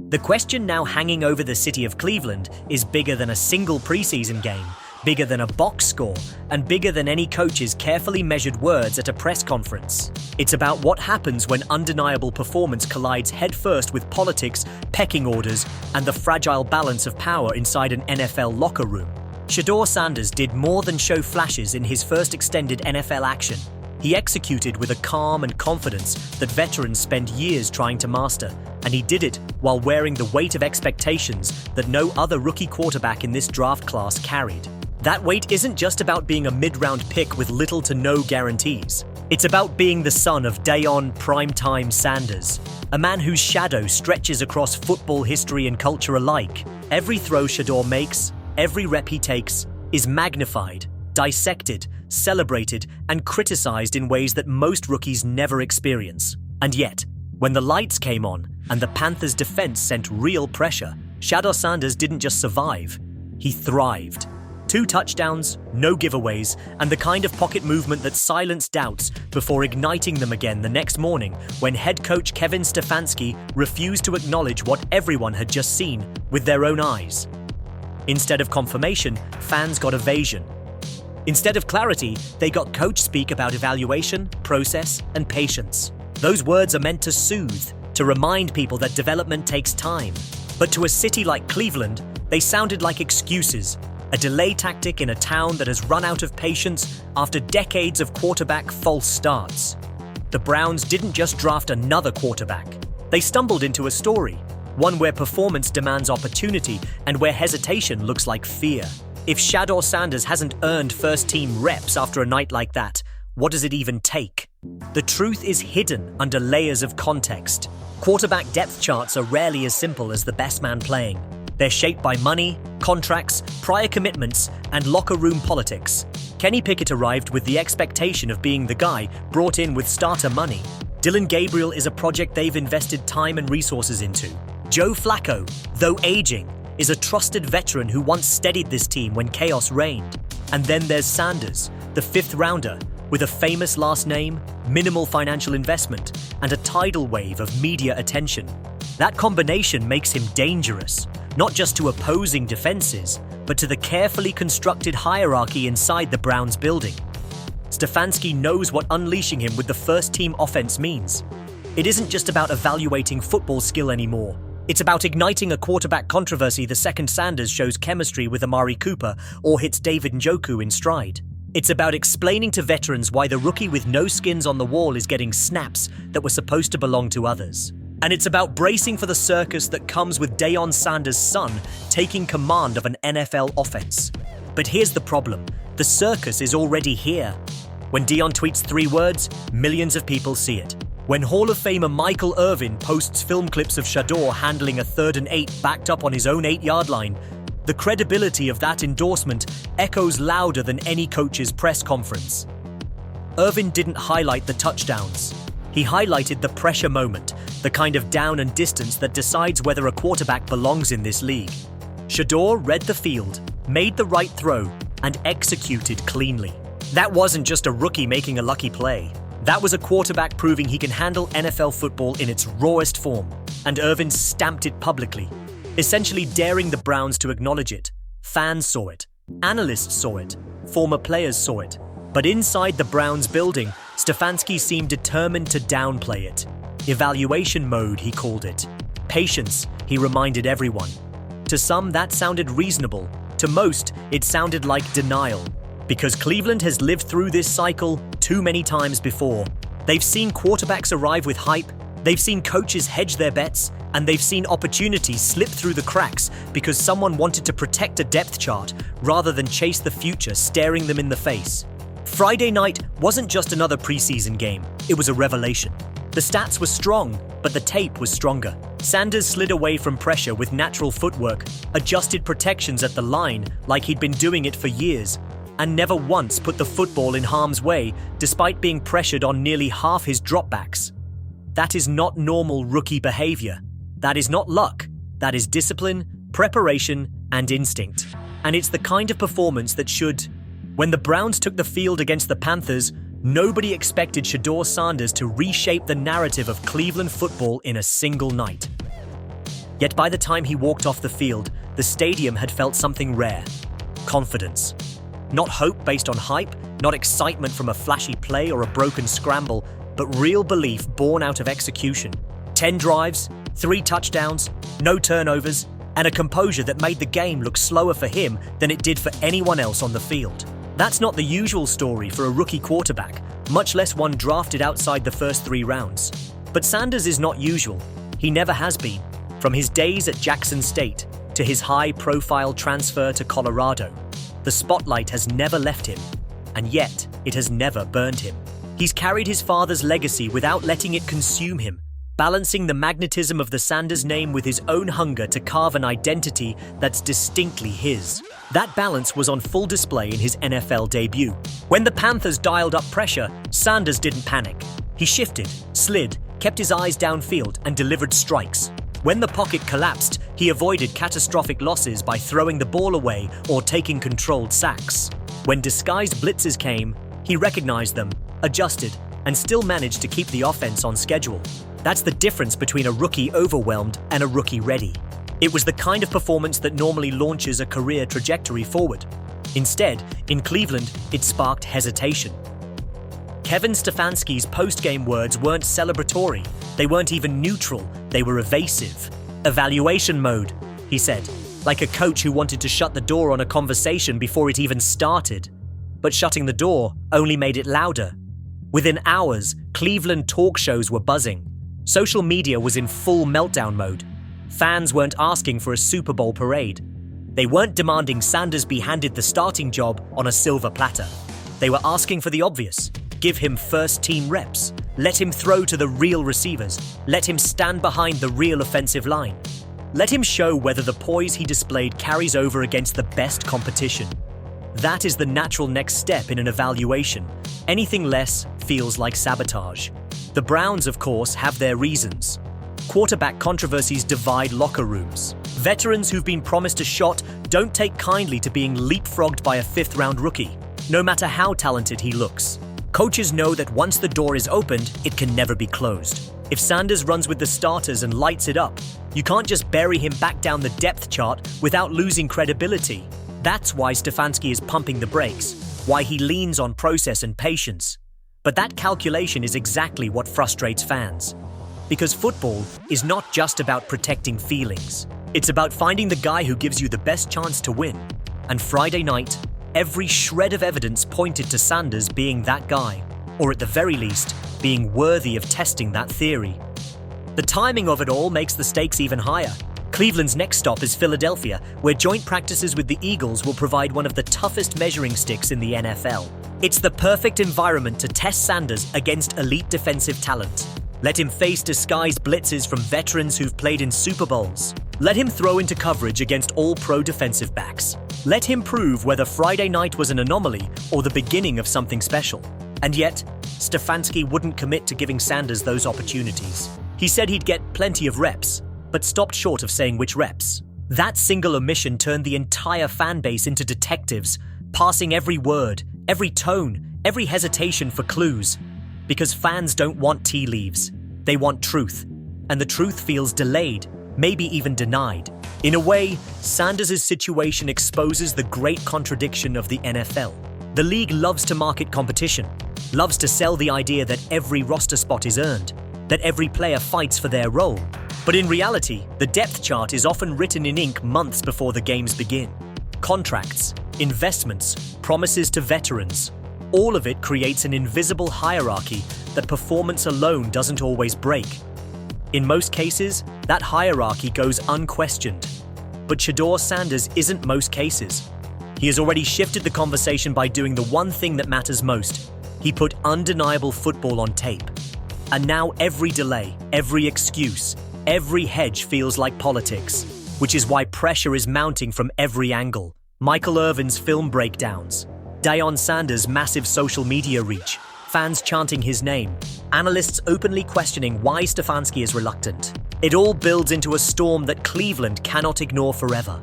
The question now hanging over the city of Cleveland is bigger than a single preseason game, bigger than a box score, and bigger than any coach's carefully measured words at a press conference. It's about what happens when undeniable performance collides headfirst with politics, pecking orders, and the fragile balance of power inside an NFL locker room. Shadore Sanders did more than show flashes in his first extended NFL action. He executed with a calm and confidence that veterans spend years trying to master, and he did it while wearing the weight of expectations that no other rookie quarterback in this draft class carried. That weight isn't just about being a mid-round pick with little to no guarantees. It's about being the son of Deion "Primetime" Sanders, a man whose shadow stretches across football history and culture alike. Every throw Shedeur makes, every rep he takes, is magnified, dissected, celebrated, and criticized in ways that most rookies never experience. And yet, when the lights came on and the Panthers' defense sent real pressure, Shadore Sanders didn't just survive, he thrived. 2 touchdowns, no giveaways, and the kind of pocket movement that silenced doubts before igniting them again the next morning when head coach Kevin Stefanski refused to acknowledge what everyone had just seen with their own eyes. Instead of confirmation, fans got evasion. Instead of clarity, they got coach speak about evaluation, process, and patience. Those words are meant to soothe, to remind people that development takes time. But to a city like Cleveland, they sounded like excuses, a delay tactic in a town that has run out of patience after decades of quarterback false starts. The Browns didn't just draft another quarterback. They stumbled into a story, one where performance demands opportunity and where hesitation looks like fear. If Shadore Sanders hasn't earned first-team reps after a night like that, what does it even take? The truth is hidden under layers of context. Quarterback depth charts are rarely as simple as the best man playing. They're shaped by money, contracts, prior commitments, and locker room politics. Kenny Pickett arrived with the expectation of being the guy brought in with starter money. Dillon Gabriel is a project they've invested time and resources into. Joe Flacco, though aging, is a trusted veteran who once steadied this team when chaos reigned. And then there's Sanders, the 5th rounder, with a famous last name, minimal financial investment, and a tidal wave of media attention. That combination makes him dangerous, not just to opposing defenses, but to the carefully constructed hierarchy inside the Browns building. Stefanski knows what unleashing him with the first-team offense means. It isn't just about evaluating football skill anymore. It's about igniting a quarterback controversy the second Sanders shows chemistry with Amari Cooper or hits David Njoku in stride. It's about explaining to veterans why the rookie with no skins on the wall is getting snaps that were supposed to belong to others. And it's about bracing for the circus that comes with Deion Sanders' son taking command of an NFL offense. But here's the problem. The circus is already here. When Deion tweets 3 words, millions of people see it. When Hall of Famer Michael Irvin posts film clips of Shadore handling a 3rd and 8 backed up on his own 8-yard line, the credibility of that endorsement echoes louder than any coach's press conference. Irvin didn't highlight the touchdowns. He highlighted the pressure moment, the kind of down and distance that decides whether a quarterback belongs in this league. Shadore read the field, made the right throw, and executed cleanly. That wasn't just a rookie making a lucky play. That was a quarterback proving he can handle NFL football in its rawest form, and Irvin stamped it publicly, essentially daring the Browns to acknowledge it. Fans saw it, analysts saw it, former players saw it, but inside the Browns building, Stefanski seemed determined to downplay it. Evaluation mode, he called it. Patience, he reminded everyone. To some, that sounded reasonable. To most, it sounded like denial. Because Cleveland has lived through this cycle too many times before. They've seen quarterbacks arrive with hype, they've seen coaches hedge their bets, and they've seen opportunities slip through the cracks because someone wanted to protect a depth chart rather than chase the future staring them in the face. Friday night wasn't just another preseason game, it was a revelation. The stats were strong, but the tape was stronger. Sanders slid away from pressure with natural footwork, adjusted protections at the line like he'd been doing it for years, and never once put the football in harm's way despite being pressured on nearly half his dropbacks. That is not normal rookie behavior. That is not luck. That is discipline, preparation, and instinct. And it's the kind of performance that should. When the Browns took the field against the Panthers, nobody expected Shadore Sanders to reshape the narrative of Cleveland football in a single night. Yet by the time he walked off the field, the stadium had felt something rare: confidence. Not hope based on hype, not excitement from a flashy play or a broken scramble, but real belief born out of execution. 10 drives, 3 touchdowns, no turnovers, and a composure that made the game look slower for him than it did for anyone else on the field. That's not the usual story for a rookie quarterback, much less one drafted outside the first 3 rounds. But Sanders is not usual. He never has been. From his days at Jackson State to his high-profile transfer to Colorado, the spotlight has never left him, and yet it has never burned him. He's carried his father's legacy without letting it consume him, balancing the magnetism of the Sanders name with his own hunger to carve an identity that's distinctly his. That balance was on full display in his NFL debut. When the Panthers dialed up pressure, Sanders didn't panic. He shifted, slid, kept his eyes downfield, and delivered strikes. When the pocket collapsed, he avoided catastrophic losses by throwing the ball away or taking controlled sacks. When disguised blitzes came, he recognized them, adjusted, and still managed to keep the offense on schedule. That's the difference between a rookie overwhelmed and a rookie ready. It was the kind of performance that normally launches a career trajectory forward. Instead, in Cleveland, it sparked hesitation. Kevin Stefanski's post-game words weren't celebratory. They weren't even neutral. They were evasive. "Evaluation mode," he said, like a coach who wanted to shut the door on a conversation before it even started. But shutting the door only made it louder. Within hours, Cleveland talk shows were buzzing. Social media was in full meltdown mode. Fans weren't asking for a Super Bowl parade. They weren't demanding Sanders be handed the starting job on a silver platter. They were asking for the obvious: give him first-team reps. Let him throw to the real receivers. Let him stand behind the real offensive line. Let him show whether the poise he displayed carries over against the best competition. That is the natural next step in an evaluation. Anything less feels like sabotage. The Browns, of course, have their reasons. Quarterback controversies divide locker rooms. Veterans who've been promised a shot don't take kindly to being leapfrogged by a 5th-round rookie, no matter how talented he looks. Coaches know that once the door is opened, it can never be closed. If Sanders runs with the starters and lights it up, you can't just bury him back down the depth chart without losing credibility. That's why Stefanski is pumping the brakes, why he leans on process and patience. But that calculation is exactly what frustrates fans. Because football is not just about protecting feelings. It's about finding the guy who gives you the best chance to win. And Friday night, every shred of evidence pointed to Sanders being that guy, or at the very least, being worthy of testing that theory. The timing of it all makes the stakes even higher. Cleveland's next stop is Philadelphia, where joint practices with the Eagles will provide one of the toughest measuring sticks in the NFL. It's the perfect environment to test Sanders against elite defensive talent. Let him face disguised blitzes from veterans who've played in Super Bowls. Let him throw into coverage against all-pro defensive backs. Let him prove whether Friday night was an anomaly or the beginning of something special. And yet, Stefanski wouldn't commit to giving Sanders those opportunities. He said he'd get plenty of reps, but stopped short of saying which reps. That single omission turned the entire fan base into detectives, parsing every word, every tone, every hesitation for clues. Because fans don't want tea leaves. They want truth. And the truth feels delayed, maybe even denied. In a way, Sanders' situation exposes the great contradiction of the NFL. The league loves to market competition, loves to sell the idea that every roster spot is earned, that every player fights for their role. But in reality, the depth chart is often written in ink months before the games begin. Contracts, investments, promises to veterans. All of it creates an invisible hierarchy that performance alone doesn't always break. In most cases, that hierarchy goes unquestioned. But Shadore Sanders isn't most cases. He has already shifted the conversation by doing the one thing that matters most. He put undeniable football on tape. And now every delay, every excuse, every hedge feels like politics, which is why pressure is mounting from every angle. Michael Irvin's film breakdowns, Deion Sanders' massive social media reach, fans chanting his name, analysts openly questioning why Stefanski is reluctant. It all builds into a storm that Cleveland cannot ignore forever.